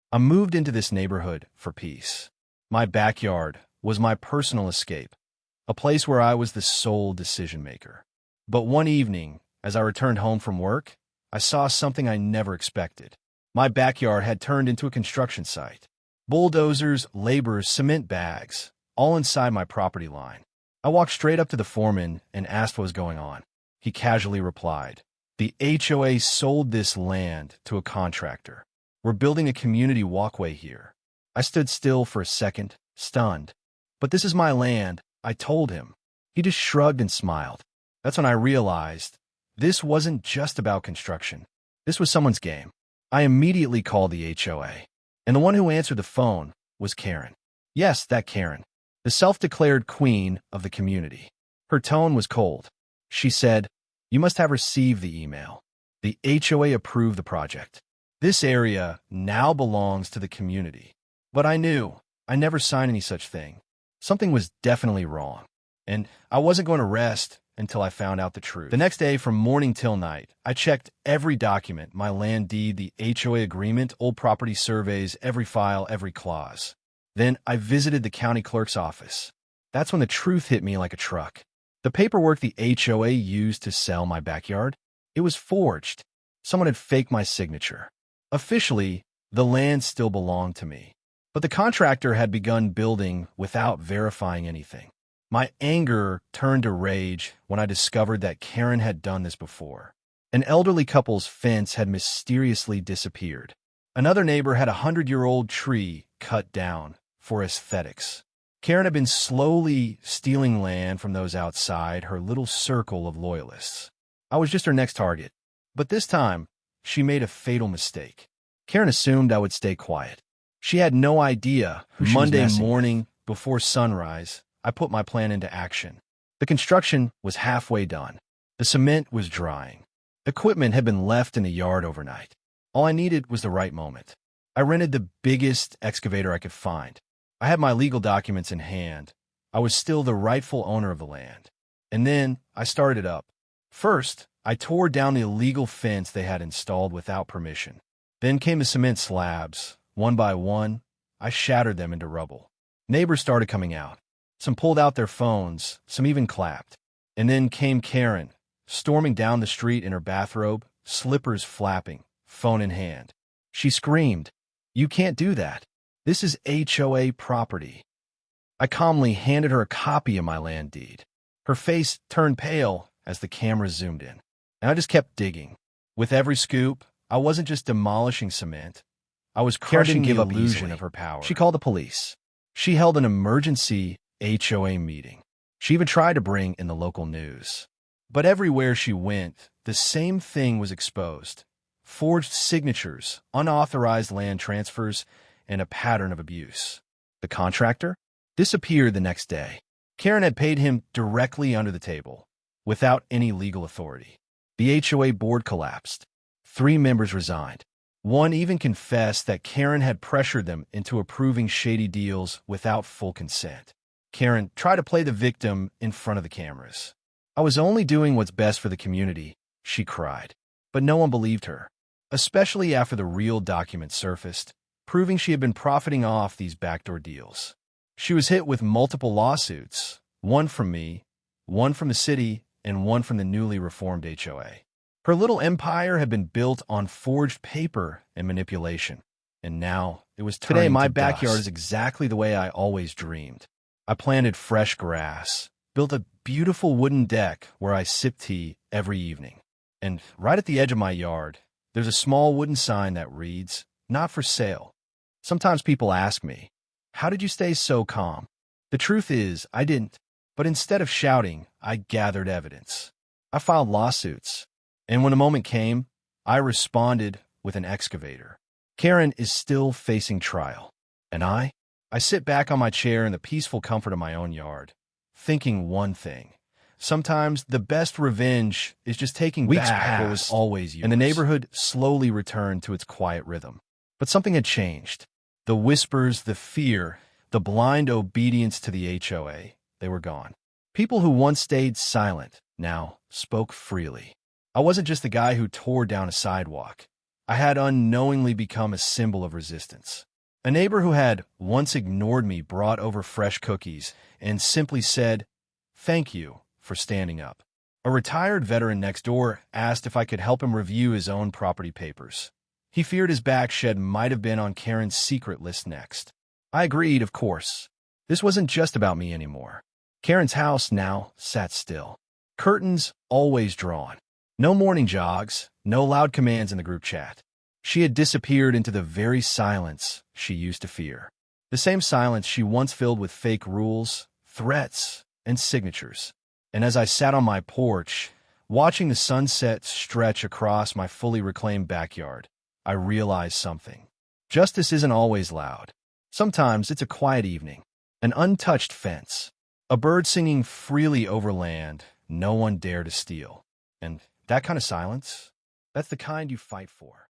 I moved into this neighborhood for peace. My backyard was my personal escape, a place where I was the sole decision maker. But one evening, as I returned home from work, I saw something I never expected. My backyard had turned into a construction site. Bulldozers, laborers, cement bags, all inside my property line. I walked straight up to the foreman and asked what was going on. He casually replied, "The HOA sold this land to a contractor. We're building a community walkway here." I stood still for a second, stunned. "But this is my land," I told him. He just shrugged and smiled. That's when I realized this wasn't just about construction. This was someone's game. I immediately called the HOA, and the one who answered the phone was Karen. Yes, that Karen, the self-declared queen of the community. Her tone was cold. She said, "You must have received the email. The HOA approved the project. This area now belongs to the community." But I knew I never signed any such thing. Something was definitely wrong, and I wasn't going to rest until I found out the truth. The next day, from morning till night, I checked every document, my land deed, the HOA agreement, old property surveys, every file, every clause. Then I visited the county clerk's office. That's when the truth hit me like a truck. The paperwork the HOA used to sell my backyard, it was forged. Someone had faked my signature. Officially, the land still belonged to me, but the contractor had begun building without verifying anything. My anger turned to rage when I discovered that Karen had done this before. An elderly couple's fence had mysteriously disappeared. Another neighbor had a 100-year-old tree cut down for aesthetics. Karen had been slowly stealing land from those outside her little circle of loyalists. I was just her next target. But this time, she made a fatal mistake. Karen assumed I would stay quiet. She had no idea who she was messing with. Monday morning, before sunrise, I put my plan into action. The construction was halfway done. The cement was drying. Equipment had been left in the yard overnight. All I needed was the right moment. I rented the biggest excavator I could find. I had my legal documents in hand. I was still the rightful owner of the land. And then I started up. First, I tore down the illegal fence they had installed without permission. Then came the cement slabs. One by one, I shattered them into rubble. Neighbors started coming out. Some pulled out their phones, some even clapped. And then came Karen, storming down the street in her bathrobe, slippers flapping, phone in hand. She screamed, "You can't do that. This is HOA property." I calmly handed her a copy of my land deed. Her face turned pale as the camera zoomed in, and I just kept digging. With every scoop, I wasn't just demolishing cement. I was crushing the illusion of her power. She called the police. She held an emergency HOA meeting. She even tried to bring in the local news. But everywhere she went, the same thing was exposed. Forged signatures, unauthorized land transfers, and a pattern of abuse. The contractor disappeared the next day. Karen had paid him directly under the table, without any legal authority. The HOA board collapsed. 3 members resigned. One even confessed that Karen had pressured them into approving shady deals without full consent. Karen tried to play the victim in front of the cameras. "I was only doing what's best for the community," she cried. But no one believed her, especially after the real documents surfaced, proving she had been profiting off these backdoor deals. She was hit with multiple lawsuits, one from me, one from the city, and one from the newly reformed HOA. Her little empire had been built on forged paper and manipulation, and now it was turning to dust. Today, my backyard is exactly the way I always dreamed. I planted fresh grass, built a beautiful wooden deck where I sip tea every evening. And right at the edge of my yard, there's a small wooden sign that reads, "Not for sale." Sometimes people ask me, "How did you stay so calm?" The truth is, I didn't. But instead of shouting, I gathered evidence. I filed lawsuits. And when the moment came, I responded with an excavator. Karen is still facing trial. And I sit back on my chair in the peaceful comfort of my own yard, thinking one thing. Sometimes the best revenge is just taking back what was always yours. And the neighborhood slowly returned to its quiet rhythm. But something had changed. The whispers, the fear, the blind obedience to the HOA, they were gone. People who once stayed silent now spoke freely. I wasn't just the guy who tore down a sidewalk. I had unknowingly become a symbol of resistance. A neighbor who had once ignored me brought over fresh cookies and simply said, "Thank you for standing up." A retired veteran next door asked if I could help him review his own property papers. He feared his back shed might have been on Karen's secret list next. I agreed, of course. This wasn't just about me anymore. Karen's house now sat still. Curtains always drawn. No morning jogs, no loud commands in the group chat. She had disappeared into the very silence she used to fear. The same silence she once filled with fake rules, threats, and signatures. And as I sat on my porch, watching the sunset stretch across my fully reclaimed backyard, I realized something. Justice isn't always loud. Sometimes it's a quiet evening, an untouched fence, a bird singing freely over land no one dare to steal. And that kind of silence, that's the kind you fight for.